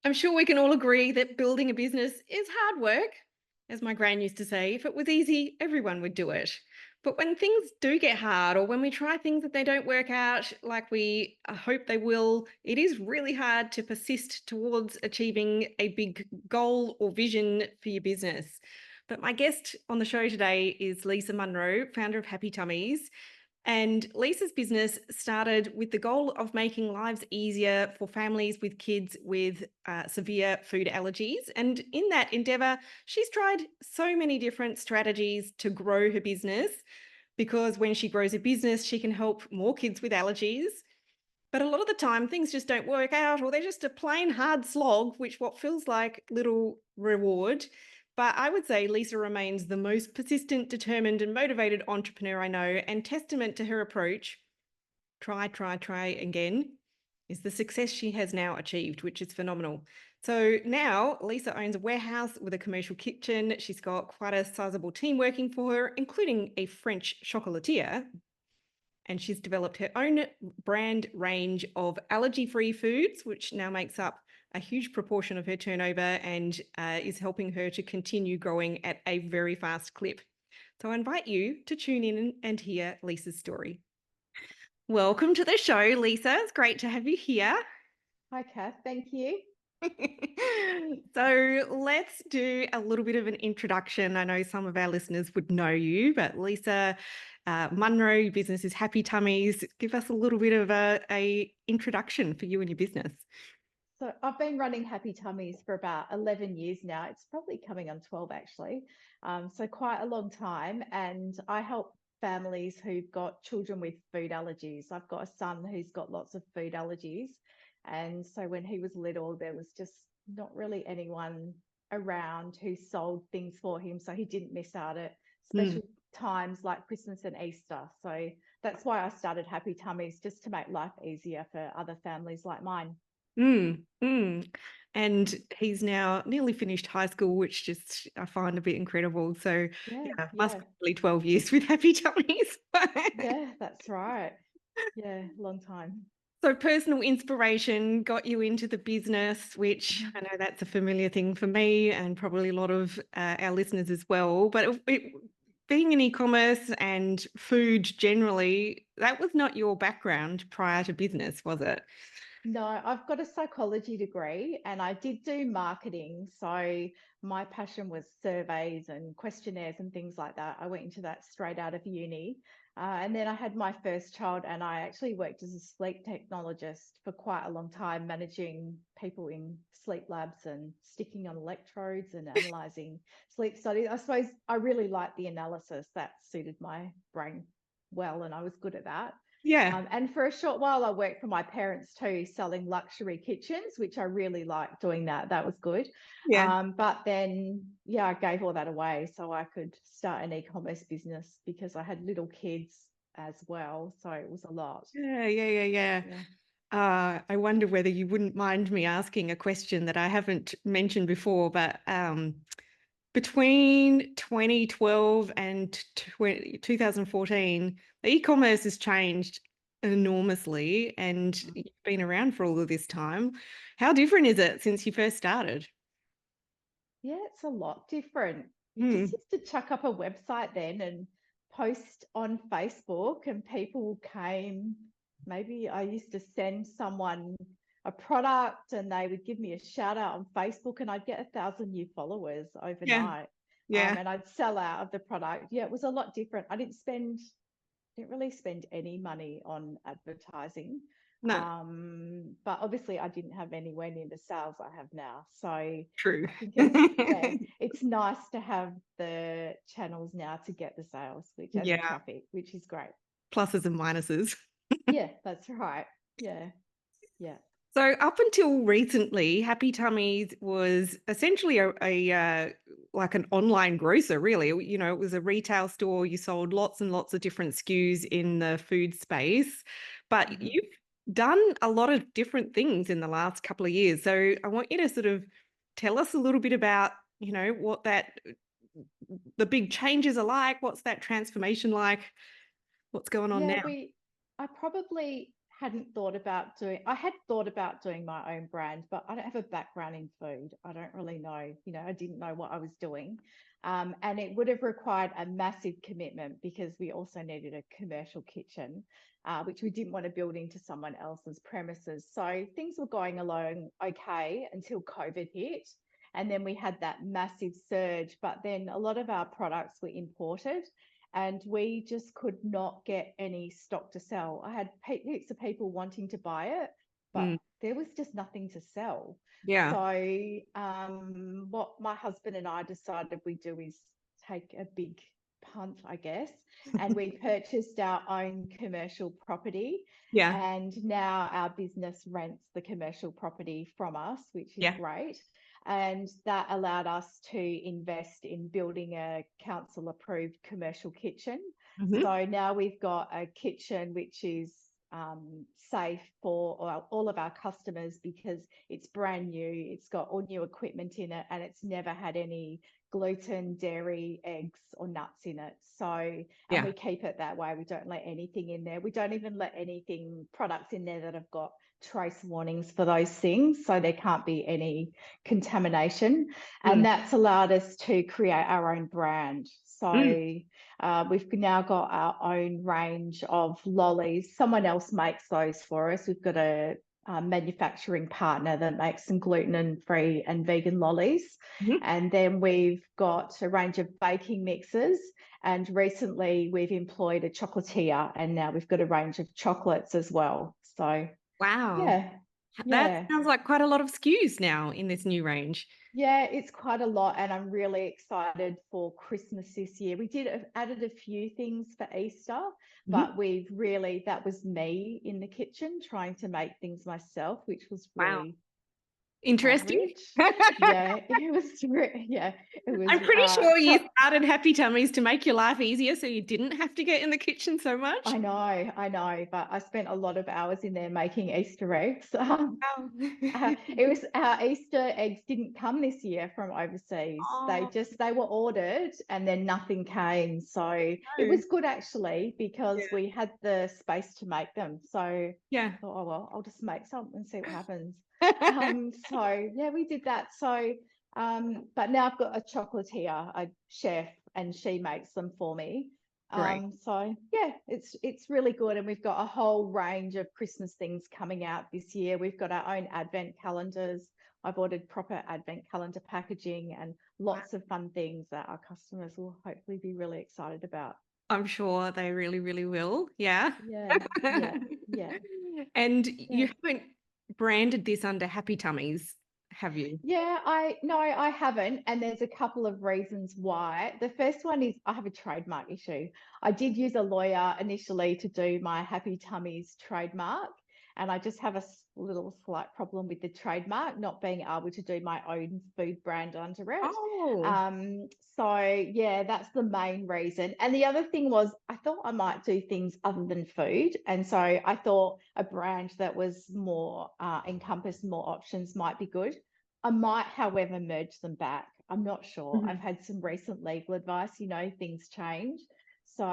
I'm sure we can all agree that building a business is hard work. As my gran used to say, if it was easy, everyone would do it. But when things do get hard or when we try things that they don't work out like we hope they will, it is really hard to persist towards achieving a big goal or vision for your business. But my guest on the show today is Lisa Munro, founder of Happy Tummies. And Lisa's business started with the goal of making lives easier for families with kids with severe food allergies. And in that endeavour, she's tried so many different strategies to grow her business because when she grows a business, she can help more kids with allergies. But a lot of the time, things just don't work out, or they're just a plain hard slog, which what feels like little reward. But I would say Lisa remains the most persistent, determined, and motivated entrepreneur I know, and testament to her approach, try again, is the success she has now achieved, which is phenomenal. So now Lisa owns a warehouse with a commercial kitchen. She's got quite a sizable team working for her, including a French chocolatier, and she's developed her own brand range of allergy-free foods, which now makes up a huge proportion of her turnover and is helping her to continue growing at a very fast clip. So I invite you to tune in and hear Lisa's story. Welcome to the show, Lisa. It's great to have you here. Hi, Kath. Thank you. So let's do a little bit of an introduction. I know some of our listeners would know you, but Lisa Munro, your business is Happy Tummies. Give us a little bit of a introduction for you and your business. So I've been running Happy Tummies for about 11 years now. It's probably coming on 12 actually. So quite a long time. And I help families who've got children with food allergies. I've got a son who's got lots of food allergies. And so when he was little, there was just not really anyone around who sold things for him. So he didn't miss out at Mm. special times like Christmas and Easter. So that's why I started Happy Tummies, just to make life easier for other families like mine. Mm. And he's now nearly finished high school, which just I find a bit incredible. So Yeah, yeah, must yeah, be nearly 12 years with Happy Tummies. yeah, that's right. Yeah, long time. So personal inspiration got you into the business, which Mhm. I know that's a familiar thing for me and probably a lot of our listeners as well. But being in e-commerce and food generally, that was not your background prior to business, was it? No, I've got a psychology degree and I did do marketing. So my passion was surveys and questionnaires and things like that. I went into that straight out of uni. And then I had my first child and I actually worked as a sleep technologist for quite a long time, managing people in sleep labs and sticking on electrodes and analyzing sleep studies. I suppose I really liked the analysis that suited my brain well, and I was good at that. Yeah. And for a short while, I worked for my parents too, selling luxury kitchens, which I really liked doing that. That was good. Yeah. But then, yeah, I gave all that away so I could start an e-commerce business because I had little kids as well. So it was a lot. Yeah. Yeah. I wonder whether you wouldn't mind me asking a question that I haven't mentioned before, but between 2012 and 2014, the e-commerce has changed enormously and Mm. you've been around for all of this time. How different is it since you first started? Yeah, it's a lot different. You just Mm. used to chuck up a website then and post on Facebook, and people came. Maybe I used to send someone a product and they would give me a shout out on Facebook, and I'd get 1,000 new followers Yeah, overnight. yeah, And I'd sell out of the product. Yeah, it was a lot different. I didn't really spend any money on advertising. no, But obviously I didn't have anywhere near the sales I have now. So true. I think yeah, it's nice to have the channels now to get the sales, which and the Yeah, traffic, which is great. pluses and minuses. Yeah, that's right. Yeah, yeah. So up until recently, Happy Tummies was essentially like an online grocer, really. You know, it was a retail store. You sold lots and lots of different SKUs in the food space, but Mhm. you've done a lot of different things in the last couple of years. So I want you to sort of tell us a little bit about, what the big changes are like. What's that transformation like? What's going on Yeah, now? I probably hadn't thought about doing, I had thought about doing my own brand, but I don't have a background in food. I don't really know, I didn't know what I was doing. And it would have required a massive commitment because we also needed a commercial kitchen, which we didn't want to build into someone else's premises. So things were going along okay until COVID hit. And then we had that massive surge, but then a lot of our products were imported and we just could not get any stock to sell. I had heaps of people wanting to buy it, but Mm. there was just nothing to sell. Yeah. So what my husband and I decided we do is take a big punt, I guess, and we purchased our own commercial property. Yeah. And now our business rents the commercial property from us, which is Yeah. great. And that allowed us to invest in building a council approved commercial kitchen. Hmm. So now we've got a kitchen which is safe for all of our customers because it's brand new. It's got all new equipment in it and it's never had any gluten, dairy, eggs, or nuts in it. So, and Yeah. we keep it that way. We don't let anything in there. We don't even let anything, products in there that have got trace warnings for those things. So there can't be any contamination. And Mm. that's allowed us to create our own brand. So Mm. we've now got our own range of lollies. Someone else makes those for us. We've got a manufacturing partner that makes some gluten-free and vegan lollies. Mhm. And then we've got a range of baking mixes. And recently we've employed a chocolatier and now we've got a range of chocolates as well. So Wow. yeah, That yeah. sounds like quite a lot of SKUs now in this new range. Yeah, it's quite a lot, and I'm really excited for Christmas this year. We did added a few things for Easter, Mhm. but that was me in the kitchen trying to make things myself, which was Wow. really Interesting. average. Yeah, it was. Yeah, it was. I'm pretty sure you started Happy Tummies to make your life easier so you didn't have to get in the kitchen so much. I know, but I spent a lot of hours in there making Easter eggs. Wow. It was our Easter eggs didn't come this year from overseas. Oh, They were ordered and then nothing came. So it no. was good actually Yeah. because we had the space to make them. So I Yeah. thought, oh well, I'll just make some and see what happens. So yeah, we did that. So but now I've got a chocolatier, a chef, and she makes them for me. Great. So yeah, it's really good, and we've got a whole range of Christmas things coming out this year. We've got our own advent calendars. I've ordered proper advent calendar packaging and Wow. lots of fun things that our customers will hopefully be really excited about. I'm sure they really, really will. Yeah. Yeah, yeah, yeah, And yeah. you haven't branded this under Happy Tummies, have you? Yeah, I no, I haven't, and there's a couple of reasons why. The first one is I have a trademark issue. I did use a lawyer initially to do my Happy Tummies trademark, and I just have a little slight problem with the trademark not being able to do my own food brand under it. Oh. Um, so yeah, that's the main reason. And the other thing was I thought I might do things other than food, and so I thought a brand that was more encompassed more options might be good. I might, however, merge them back. I'm not sure. I've Mhm. had some recent legal advice, things change. So,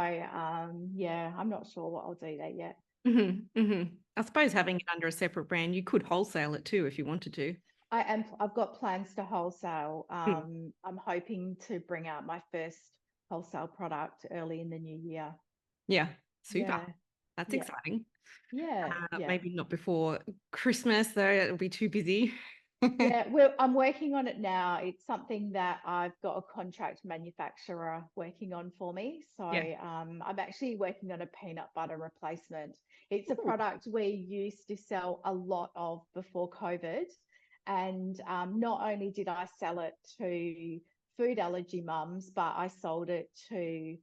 yeah, I'm not sure what I'll do there yet. Mhm. Mhm. I suppose Yeah. having it under a separate brand, you could wholesale it too if you wanted to. I've got plans to wholesale. Mm. I'm hoping to bring out my first wholesale product early in the new year. Yeah. Super. Yeah. That's Yeah. exciting. Yeah. Yeah. Maybe not before Christmas, though. It'll be too busy. Yeah, well, I'm working on it now. It's something that I've got a contract manufacturer working on for me. So Yeah. I'm actually working on a peanut butter replacement. It's a Ooh. product we used to sell a lot of before COVID. And not only did I sell it to food allergy mums, but I sold it to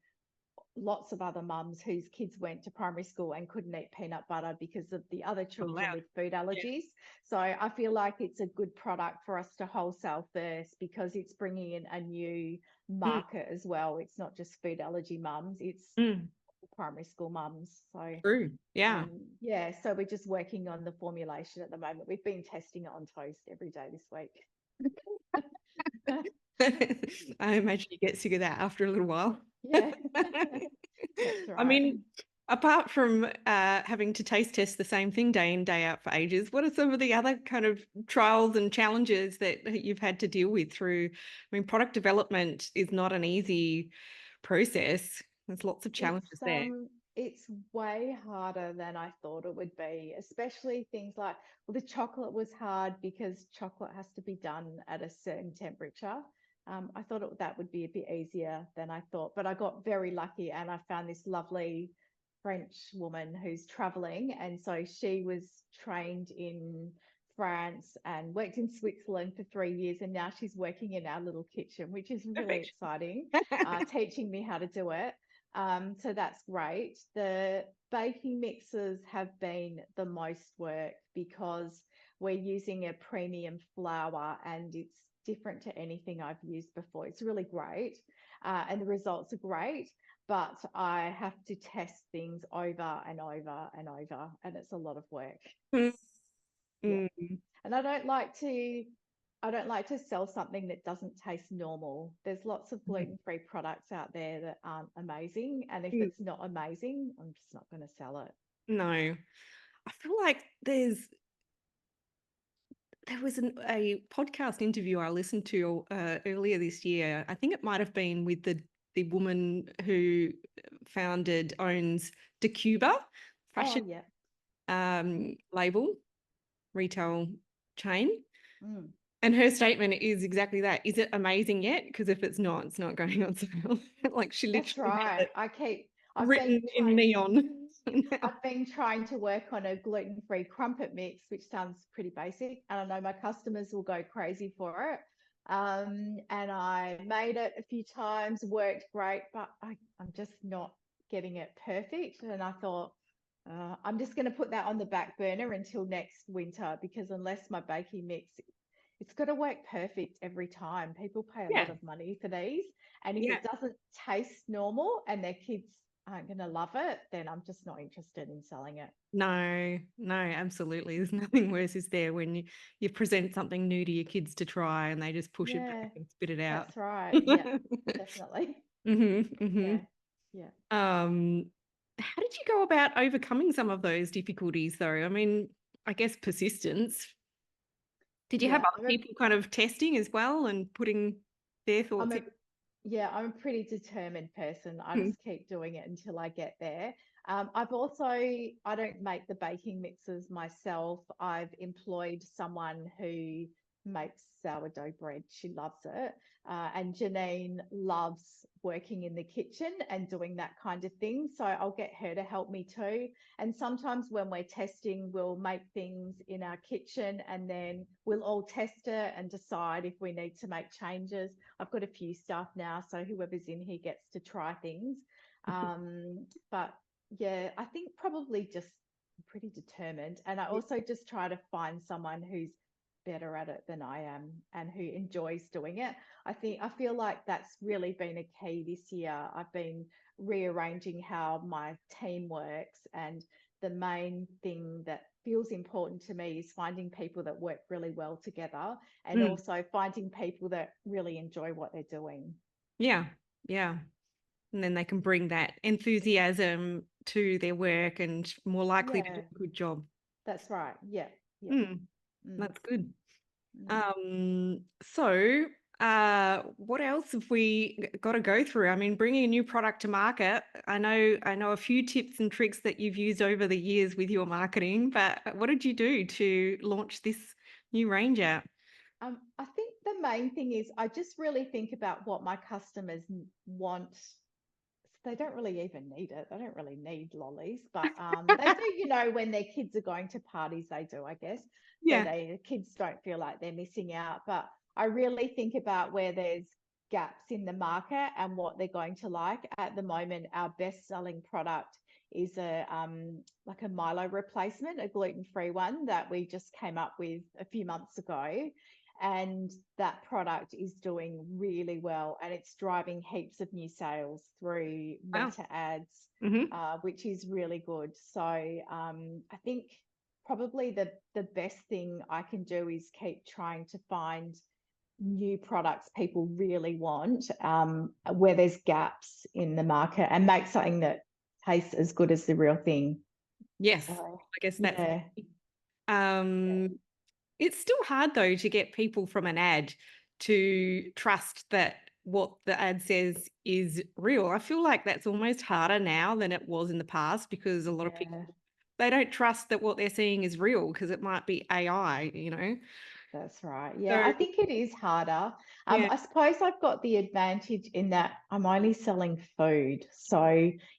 lots of other mums whose kids went to primary school and couldn't eat peanut butter because of the other Oh, children loud. with food Yeah. allergies. So I feel like it's a good product for us to wholesale first because it's bringing in a new Mm. market as well. It's not just food allergy mums, it's Mm. primary school mums. So True. Yeah. yeah, so we're just working on the formulation at the moment. We've been testing it on toast every day this week. I imagine you get sick of that after a little while. Yeah, that's I right. mean, Apart from having to taste test the same thing day in, day out for ages, what are some of the other kind of trials and challenges that you've had to deal with through? I mean, product development is not an easy process. There's lots of challenges there. It's way harder than I thought it would be, especially things like, well, the chocolate was hard because chocolate has to be done at a certain temperature. I thought that would be a bit easier than I thought, but I got very lucky and I found this lovely French woman who's traveling. And so she was trained in France and worked in Switzerland for 3 years. And now she's working in our little kitchen, which is really Perfect. exciting, teaching me how to do it. So that's great. The baking mixes have been the most work because we're using a premium flour and it's different to anything I've used before. It's really great, and the results are great, but I have to test things over and over and over, and it's a lot of work. Mm, Yeah. mm, And I don't like to sell something that doesn't taste normal. There's lots of mm, gluten-free products out there that aren't amazing. And if mm. it's not amazing, I'm just not going to sell it. No, I feel like there was a podcast interview I listened to earlier this year. I think it might have been with the woman who owns DeCuba Oh, fashion yeah. label retail chain. Mm. And her statement is exactly that. Is it amazing yet? Because if it's not, it's not going on sale. Like she That's literally had right. it I've been written in trying neon. I've been trying to work on a gluten-free crumpet mix, which sounds pretty basic. And I know my customers will go crazy for it. And I made it a few times, worked great, but I'm just not getting it perfect. And I thought, I'm just going to put that on the back burner until next winter because unless my baking mix, it's got to work perfect every time. People pay a lot Yeah, of money for these. And if yeah. it doesn't taste normal and their kids aren't going to love it, then I'm just not interested in selling it. No, no, absolutely. There's nothing worse, is there, when you present something new to your kids to try and they just push it Yeah, back and spit it out. that's right. Yeah, definitely. Hmm. Yeah, yeah. How did you go about overcoming some of those difficulties, though? I mean, I guess persistence. Did you have Yeah, other people kind of testing as well and putting their I'm thoughts a in? I'm a pretty determined person. I Mm, just keep doing it until I get there. I don't make the baking mixes myself. I've employed someone who makes sourdough bread. She loves it. And Janine loves working in the kitchen and doing that kind of thing. So I'll get her to help me too. And sometimes when we're testing, we'll make things in our kitchen and then we'll all test it and decide if we need to make changes. I've got a few staff now, so whoever's in here gets to try things. But yeah, I think probably just pretty determined. And I yeah. also just try to find someone who's better at it than I am and who enjoys doing it. I feel like that's really been a key this year. I've been rearranging how my team works, and the main thing that feels important to me is finding people that work really well together and Mm, also finding people that really enjoy what they're doing. yeah, yeah. And then they can bring that enthusiasm to their work and more likely to do Yeah, a good job. that's right. Yeah, yeah. Mm, Mm, that's good. mm. So what else have we got to go through? I mean, bringing a new product to market. I know a few tips and tricks that you've used over the years with your marketing, but what did you do to launch this new range out? I think the main thing is I just really think about what my customers want. They don't really even need it. They don't really need lollies, but they do, when their kids are going to parties, they do, I guess. So Yeah. the kids don't feel like they're missing out. But I really think about where there's gaps in the market and what they're going to like. At the moment, our best-selling product is a like a Milo replacement, a gluten-free one that we just came up with a few months ago. And that product is doing really well and it's driving heaps of new sales through Wow. meta ads, Hmm. which is really good. So I think probably the best thing I can do is keep trying to find new products people really want, where there's gaps in the market, and make something that taste as good as the real thing. Yes, So, I guess that's yeah. it's still hard though to get people from an ad to trust that what the ad says is real. I feel like that's almost harder now than it was in the past because a lot of people Yeah. they don't trust that what they're seeing is real because it might be AI, you know. That's right. Yeah, So I think it is harder. yeah. I suppose I've got the advantage in that I'm only selling food. So,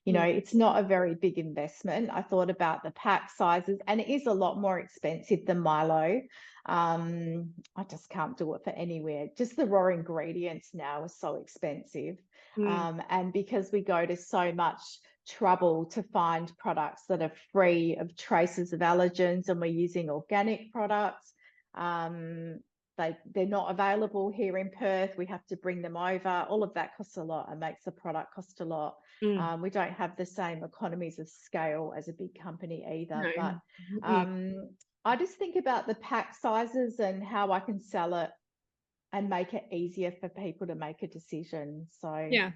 Mm, it's not a very big investment. I thought about the pack sizes, and it is a lot more expensive than Milo. I just can't do it for anywhere. Just the raw ingredients now are so expensive. mm, And because we go to so much trouble to find products that are free of traces of allergens, and we're using organic products, um, they're not available here in Perth. We have to bring them over. All of that costs a lot and makes the product cost a lot. mm, We don't have the same economies of scale as a big company either. no. But Mm, I just think about the pack sizes and how I can sell it and make it easier for people to make a decision. So, yeah.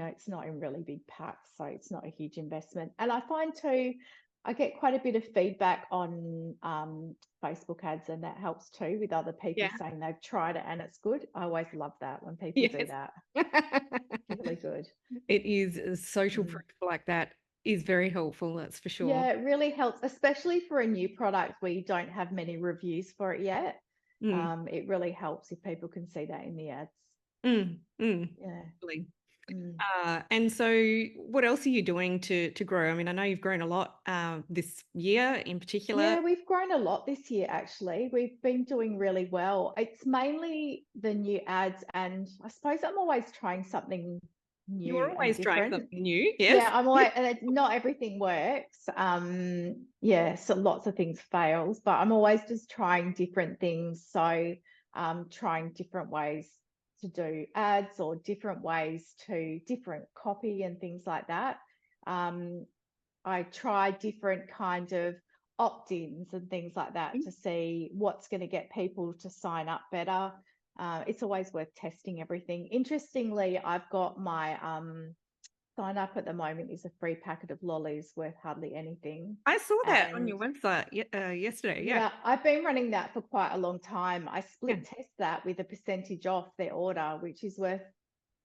it's not in really big packs, so it's not a huge investment. And I find too, I get quite a bit of feedback on Facebook ads, and that helps too with other people Yeah. saying they've tried it and it's good. I always love that when people do Yes. that. It's really good. It is social Mm. proof like that is very helpful, that's for sure. Yeah, it really helps, especially for a new product where you don't have many reviews for it yet. Mm, It really helps if people can see that in the ads. mm, mm, Yeah. really. Mm. And so what else are you doing to grow? I mean, I know you've grown a lot this year in particular. Yeah, we've grown a lot this year, actually. We've been doing really well. It's mainly the new ads, and I suppose I'm always trying something You're new and always trying different. something new, Yeah, yes? I'm always, and not everything works. Yeah, so lots of things fails, but I'm always just trying different things. So, trying different ways to do ads, or different ways to different copy and things like that. Um, I try different kind of opt-ins and things like that to see what's going to get people to sign up better. It's always worth testing everything. Interestingly, I've got my sign up at the moment is a free packet of lollies worth hardly anything. I saw that on And your website yesterday. Yeah. yeah, I've been running that for quite a long time. I Yeah. split test that with a percentage off their order, which is worth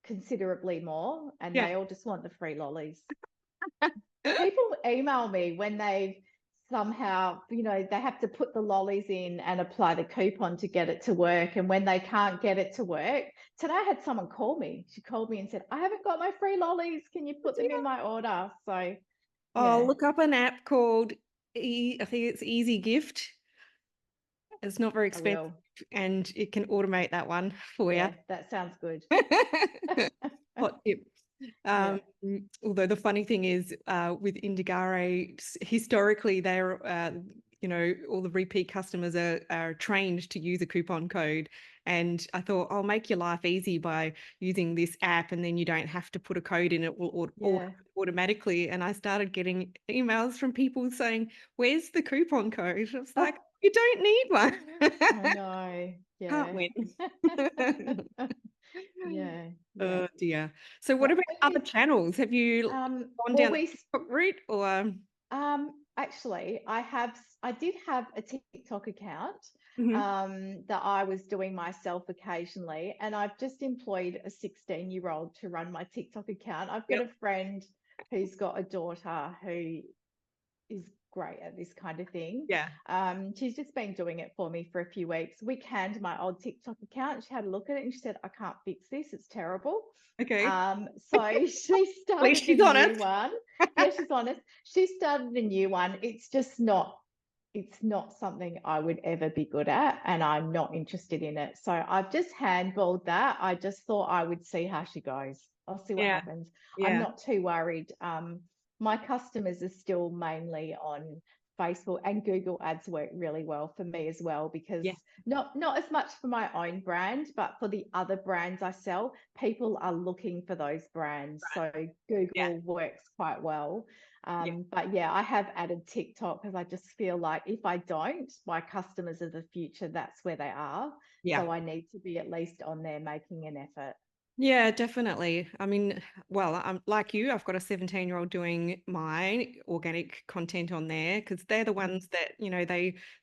considerably more. And Yeah. they all just want the free lollies. People email me when they've somehow, they have to put the lollies in and apply the coupon to get it to work. And when they can't get it to work, today I had someone call me. She called me and said, I haven't got my free lollies. Can you put them in my order? So, Oh, yeah, look up an app called I think it's Easy Gift. It's not very I expensive will. and it can automate that one for you. Yeah, that sounds good. Hot tip. Yeah. Um, Although the funny thing is, with Indigare, historically, all the repeat customers are trained to use a coupon code. And I thought, I'll make your life easy by using this app, and then you don't have to put a code in, it will Yeah. automatically. And I started getting emails from people saying, where's the coupon code? I was Oh, like, you don't need one. I know. Can't Yeah. win. Yeah. Yeah. Oh dear. So what But about other okay. channels? Have you gone Well, down the TikTok route or actually, I did have a TikTok account Mhm. that I was doing myself occasionally, and I've just employed a 16-year-old to run my TikTok account. I've got Yep. a friend who's got a daughter who is great at this kind of thing. Yeah. She's just been doing it for me for a few weeks. We canned my old TikTok account. She had a look at it and she said, I can't fix this. It's terrible. Okay. So she At least started a she's new honest. one. Yeah, she's honest. She started a new one. It's not something I would ever be good at, and I'm not interested in it. So I've just handballed that. I just thought I would see how she goes. I'll see what Yeah. happens. I'm Yeah. not too worried. My customers are still mainly on Facebook, and Google ads work really well for me as well, because Yeah. not as much for my own brand, but for the other brands I sell, people are looking for those brands. Right. So Yeah. Google works quite well. Yeah. But yeah, I have added TikTok because I just feel like if I don't, my customers of the future, that's where they are. Yeah. So I need to be at least on there making an effort. Yeah, definitely. I mean, well, I'm like you, I've got a 17-year-old doing my organic content on there because they're the Mm. ones that,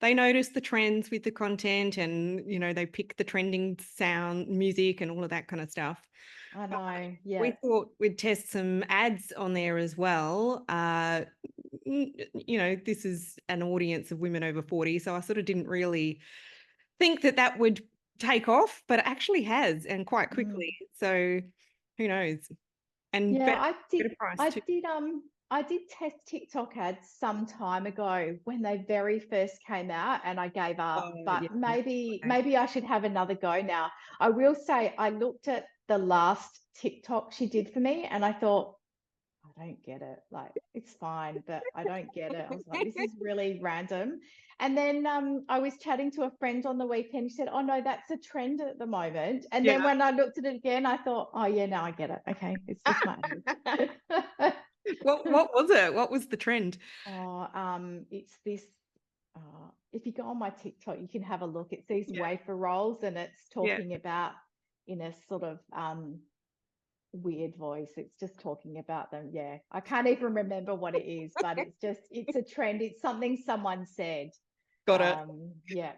they notice the trends with the content and, they pick the trending sound, music and all of that kind of stuff. I But know. we Yeah. thought we'd test some ads on there as well. This is an audience of women over 40, so I sort of didn't really think that that would take off, but it actually has, and quite Mm. quickly. So who knows? And Yeah, better price too. I did test TikTok ads some time ago when they very first came out and I gave up, Oh, but yeah. Okay. maybe I should have another go now. I will say I looked at the last TikTok she did for me and I thought, I don't get it. Like, it's fine, but I don't get it. I was like, this is really random. And then I was chatting to a friend on the weekend. She said, oh, no, that's a trend at the moment. And Yeah. then when I looked at it again, I thought, oh, yeah, now I get it. Okay. It's just my age. What was it? What was the trend? Oh, it's this. If you go on my TikTok, you can have a look. It's these Yeah. wafer rolls, and it's Yeah. talking about in a sort of weird voice. It's just talking about them. Yeah. I can't even remember what it is, but it's a trend. It's something someone said. Got it. Yeah.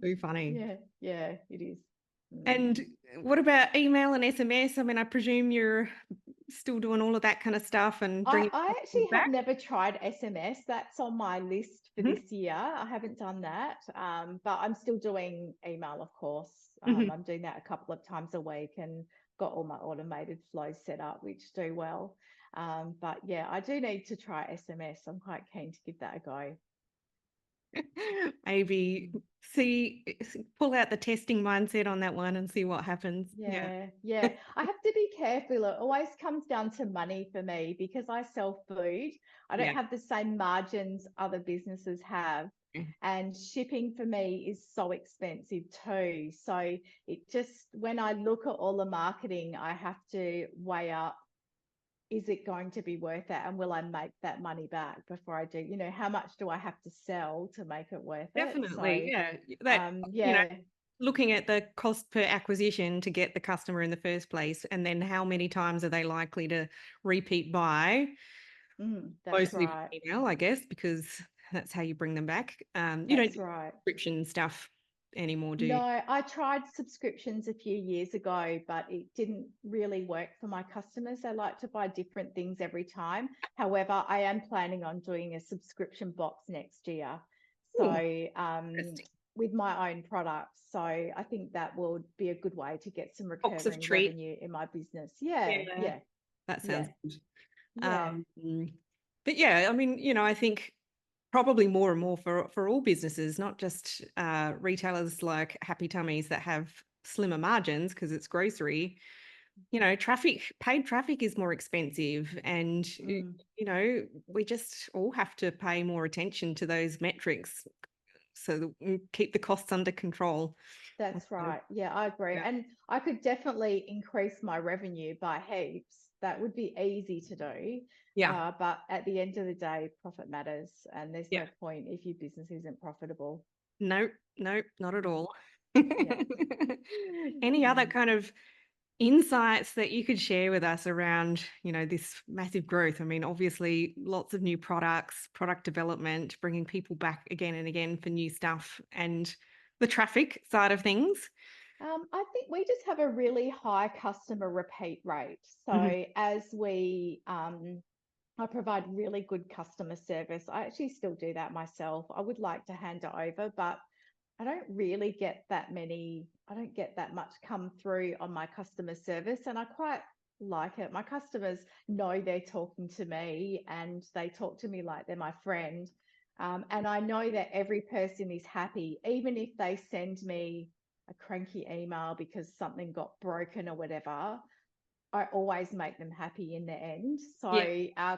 Too funny. Yeah, yeah, it is. Mm. And what about email and SMS? I mean, I presume you're still doing all of that kind of stuff and bringing I actually customers have back. never tried SMS. That's on my list for Mhm. this year. I haven't done that, but I'm still doing email, of course. Mhm. I'm doing that a couple of times a week and got all my automated flows set up, which do well. But yeah, I do need to try SMS. I'm quite keen to give that a go. Maybe Mm. pull out the testing mindset on that one and see what happens. Yeah. Yeah, yeah. I have to be careful. It always comes down to money for me because I sell food. I don't Yeah. have the same margins other businesses have. And shipping for me is so expensive too. So it just, when I look at all the marketing, I have to weigh up, is it going to be worth it? And will I make that money back before I do? How much do I have to sell to make it worth it? Definitely. So, Yeah. That, yeah. looking at the cost per acquisition to get the customer in the first place, and then how many times are they likely to repeat buy, That's mostly right. from email, I guess, because that's how you bring them back. You don't That's do right. subscription stuff anymore, do you? No, I tried subscriptions a few years ago, but it didn't really work for my customers. They like to buy different things every time. However, I am planning on doing a subscription box next year. Oh, So, interesting. with my own products. So, I think that will be a good way to get some Box of recurring treats. revenue in my business. Yeah, Yeah, yeah, that yeah, sounds good. yeah. Um, but yeah, I mean, I think probably more and more for all businesses, not just retailers like Happy Tummies that have slimmer margins because it's grocery. Paid traffic is more expensive, and Mm. we just all have to pay more attention to those metrics so that we keep the costs under control. That's So, right. Yeah, I agree. yeah, And I could definitely increase my revenue by heaps. That would be easy to do. yeah, But at the end of the day, profit matters. And there's yeah. no point if your business isn't profitable. No, no, not at Mm. all. Yeah. Any other Mm. kind of insights that you could share with us around, this massive growth? I mean, obviously, lots of new products, product development, bringing people back again and again for new stuff, and the traffic side of things. I think we just have a really high customer repeat rate. Mhm. So as I provide really good customer service. I actually still do that myself. I would like to hand it over, but I don't really get that many, I don't get that much come through on my customer service, and I quite like it. My customers know they're talking to me and they talk to me like they're my friend. And I know that every person is happy, even if they send me a cranky email because something got broken or whatever. I always make them happy in the end. So Yeah,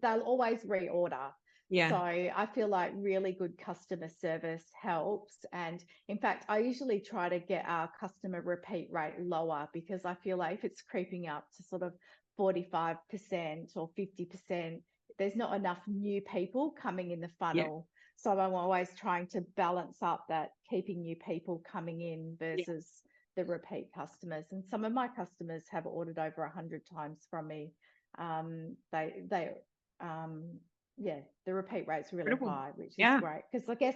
they'll always reorder. So yeah, I feel like really good customer service helps. And in fact, I usually try to get our customer repeat rate lower because I feel like if it's creeping up to sort of 45% or 50%, there's not enough new people coming in the yeah, funnel. So I'm always trying to balance up that keeping new people coming in yeah. versus the repeat customers. And some of my customers have ordered over 100 times from me. They yeah, the repeat rate's really Incredible. high, which is Yeah. great because I guess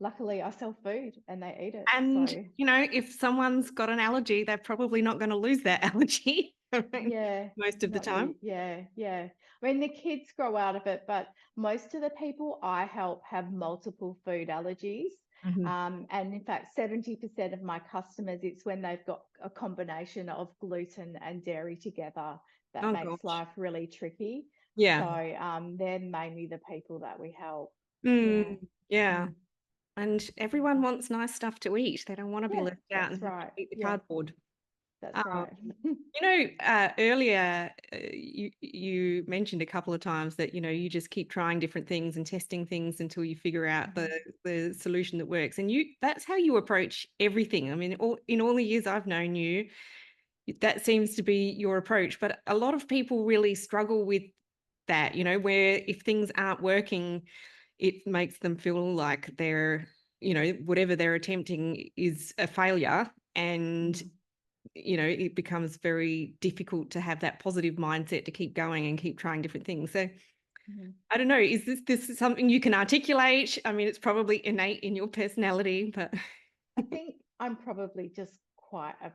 luckily I sell food and they eat it. And, So if someone's got an allergy, they're probably not going to lose that allergy, I mean, yeah, most of the not you. time. Yeah, yeah. I mean, the kids grow out of it, but most of the people I help have multiple food allergies. Mhm. And in fact, 70% of my customers, it's when they've got a combination of gluten and dairy together that Oh, makes gosh. life really tricky. Yeah. So they're mainly the people that we help. Yeah. Yeah. Mm. And everyone wants nice stuff to eat. They don't want to be Yeah, left out that's and have to right. eat the Yeah, cardboard. that's Um, right. earlier you mentioned a couple of times that you just keep trying different things and testing things until you figure out the solution that works. And that's how you approach everything. I mean, in all the years I've known you, that seems to be your approach. But a lot of people really struggle with that, where if things aren't working, it makes them feel like whatever they're attempting is a failure. And Mm. it becomes very difficult to have that positive mindset to keep going and keep trying different things. So Mhm. I don't know, is this something you can articulate? I mean, it's probably innate in your personality, but I think I'm probably just quite a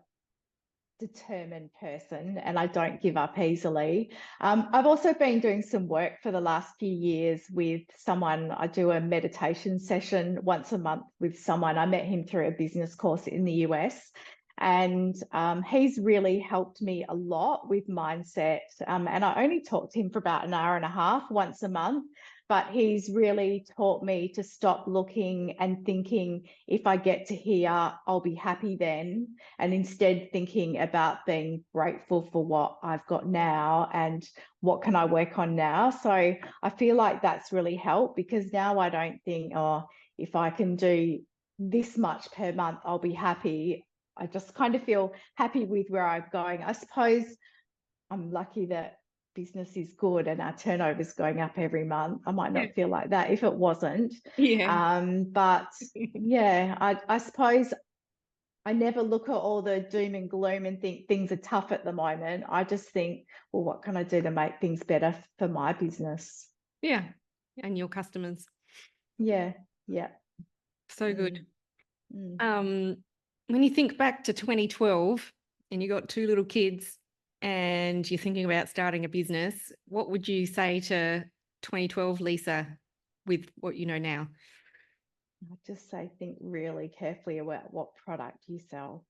determined person and I don't give up easily. I've also been doing some work for the last few years with someone. I do a meditation session once a month with someone. I met him through a business course in the US. And he's really helped me a lot with mindset. And I only talk to him for about an hour and a half once a month, but he's really taught me to stop looking and thinking, if I get to here, I'll be happy then, and instead thinking about being grateful for what I've got now and what can I work on now. So I feel like that's really helped because now I don't think, oh, if I can do this much per month, I'll be happy. I just kind of feel happy with where I'm going. I suppose I'm lucky that business is good and our turnover is going up every month. I might yeah, not feel like that if it wasn't. yeah, But yeah, I suppose I never look at all the doom and gloom and think things are tough at the moment. I just think, well, what can I do to make things better for my business? yeah, and your customers. Yeah, yeah. So Mm, good. mm. When you think back to 2012 and you got two little kids and you're thinking about starting a business, what would you say to 2012 Lisa with what you know now? I just say think really carefully about what product you sell.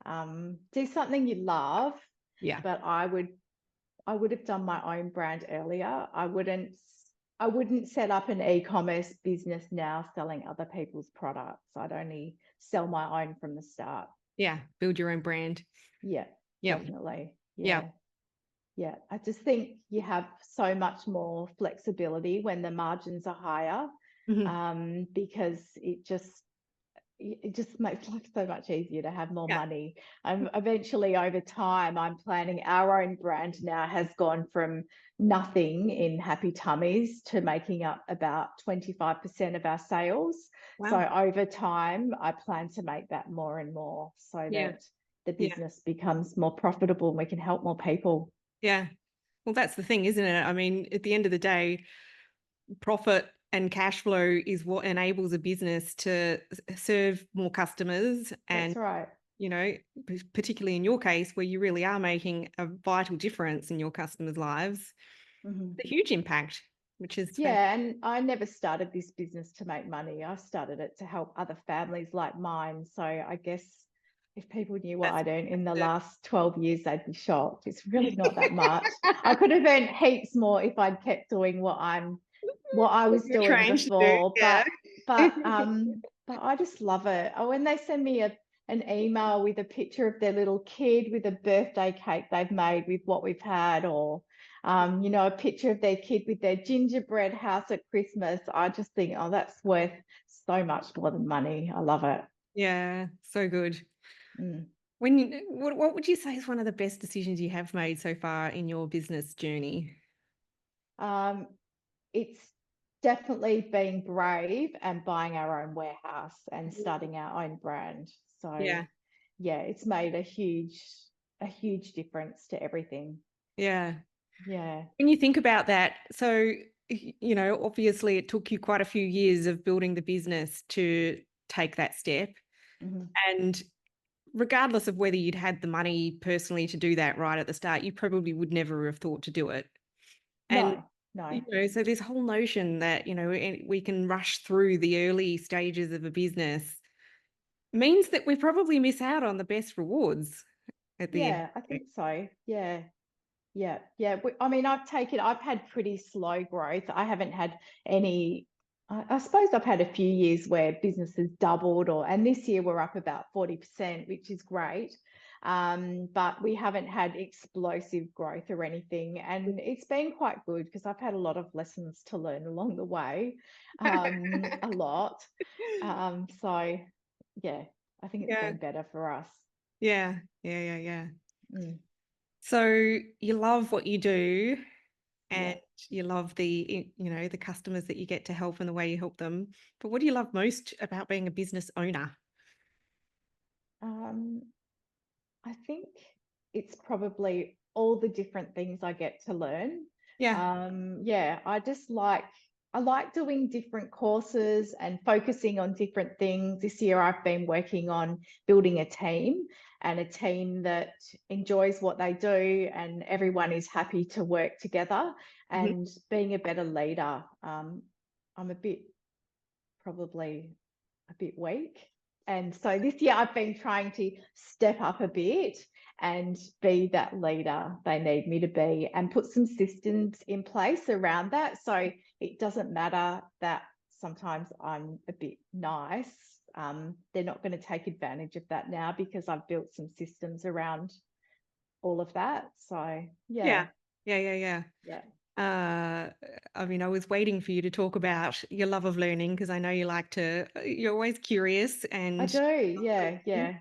Do something you love, Yeah. but I would have done my own brand earlier. I wouldn't set up an e-commerce business now selling other people's products. I'd only sell my own from the start. Yeah. Build your own brand. Yeah, Yep. definitely. Yep. Yeah. Yeah. I just think you have so much more flexibility when the margins are higher, Mhm. because it just makes life so much easier to have more Yeah. money. Eventually, over time, I'm planning our own brand now has gone from nothing in Happy Tummies to making up about 25% of our sales. So Wow. over time, I plan to make that more and more so Yeah. that the Yeah. business becomes more profitable and we can help more people. Yeah. Well, that's the thing, isn't it? I mean, at the end of the day, profit and cash flow is what enables a business to serve more customers. And, That's right. you know, particularly in your case, where you really are making a vital difference in your customers' lives, Mhm. a huge impact, which is fantastic. Yeah, and I never started this business to make money. I started it to help other families like mine. So I guess if people knew what That's I'd earned in the last 12 years, they'd be shocked. It's really not that much. I could have earned heaps more if I'd kept doing what I what was you're doing trained to do. before. Yeah. But I just love it. Oh, when they send me an email with a picture of their little kid with a birthday cake they've made with what we've had, or a picture of their kid with their gingerbread house at Christmas. I just think, oh, that's worth so much more than money. I love it. Yeah. So good. Mm. What would you say is one of the best decisions you have made so far in your business journey? Um, it's definitely being brave and buying our own warehouse and starting our own brand. So Yeah. yeah, it's made a huge difference to everything. Yeah. Yeah. When you think about that, so, obviously it took you quite a few years of building the business to take that step. Mhm. And regardless of whether you'd had the money personally to do that right at the start, you probably would never have thought to do it. And, No, no. so this whole notion that, we can rush through the early stages of a business means that we probably miss out on the best rewards at the end. Yeah, I think so. Yeah. Yeah, yeah. I mean, I've had pretty slow growth. I haven't had any, I suppose I've had a few years where business has doubled, and this year we're up about 40%, which is great. But we haven't had explosive growth or anything. And it's been quite good because I've had a lot of lessons to learn along the way, a lot. So, yeah, I think it's Yeah. been better for us. Yeah. Yeah. Yeah. Yeah. Mm, So you love what you do, yeah. and you love the customers that you get to help and the way you help them. But what do you love most about being a business owner? Um, I think it's probably all the different things I get to learn. Yeah. Yeah, I like doing different courses and focusing on different things. This year I've been working on building a team, and a team that enjoys what they do and everyone is happy to work together, Mhm. and being a better leader. I'm a bit probably a bit weak. And so this year I've been trying to step up a bit and be that leader they need me to be, and put some systems in place around that. So it doesn't matter that sometimes I'm a bit nice. They're not going to take advantage of that now because I've built some systems around all of that. So Yeah. yeah, Yeah. Yeah. Yeah. yeah. Uh, I mean, I was waiting for you to talk about your love of learning because I know you're always curious I and do. Yeah, learning. yeah.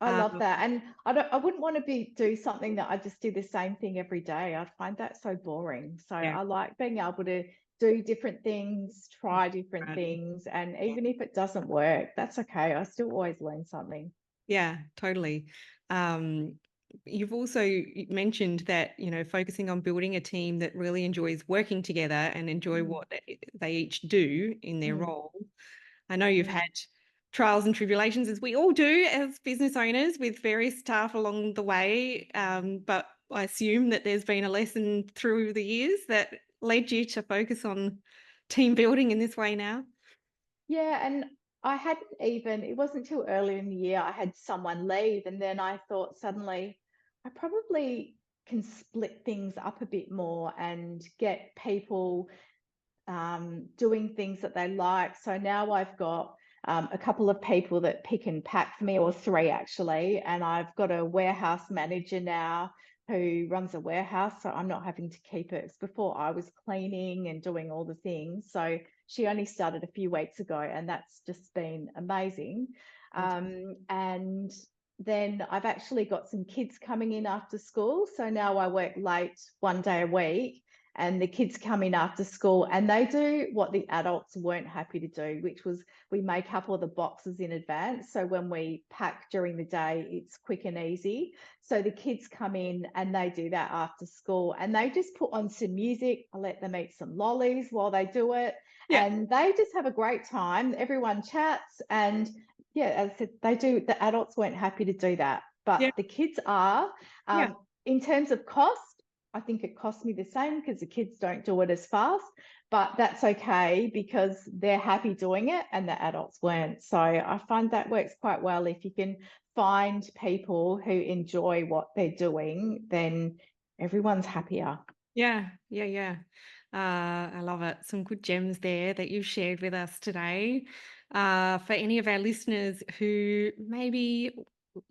I Um, love that. And I wouldn't want to do something that I just do the same thing every day. I'd find that so boring. So yeah. I like being able to do different things, try different Right. things, and even if it doesn't work, that's okay. I still always learn something. Yeah, totally. Um, you've also mentioned that, focusing on building a team that really enjoys working together and enjoy Mm, what they each do in their mm, role. I know you've mm. had trials and tribulations, as we all do as business owners, with various staff along the way. But I assume that there's been a lesson through the years that led you to focus on team building in this way now. Yeah, and it wasn't too early in the year I had someone leave, and then I thought suddenly I probably can split things up a bit more and get people doing things that they like. So now I've got a couple of people that pick and pack for me, or three actually, and I've got a warehouse manager now who runs a warehouse, so I'm not having to keep it. Before I was cleaning and doing all the things, so she only started a few weeks ago, and that's just been amazing. And then I've actually got some kids coming in after school, so now I work late one day a week, and the kids come in after school and they do what the adults weren't happy to do, which was we make up all the boxes in advance. So when we pack during the day, it's quick and easy. So the kids come in and they do that after school, and they just put on some music. I let them eat some lollies while they do it. Yeah, And they just have a great time. Everyone chats. And yeah, as I said, the adults weren't happy to do that, but yeah, the kids are. yeah, In terms of cost, I think it costs me the same because the kids don't do it as fast, but that's okay because they're happy doing it and the adults weren't. So I find that works quite well. If you can find people who enjoy what they're doing, then everyone's happier. yeah, yeah, yeah. I love it. Some good gems there that you've shared with us today. For any of our listeners who maybe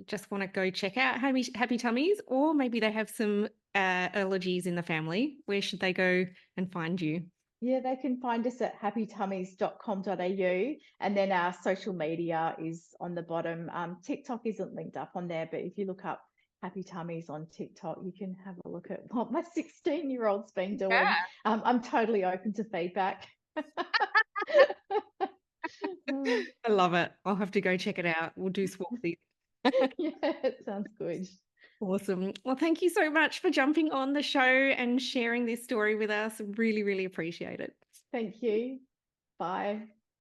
just want to go check out Happy Tummies, or maybe they have some allergies in the family, where should they go and find you? Yeah, they can find us at happytummies.com.au, and then our social media is on the bottom. TikTok isn't linked up on there, but if you look up Happy Tummies on TikTok, you can have a look at what my 16-year-old's been doing. I'm totally open to feedback. I love it. I'll have to go check it out. We'll do swapsies. Yeah, it sounds good. Awesome. Well, thank you so much for jumping on the show and sharing this story with us. Really, really appreciate it. Thank you. Bye.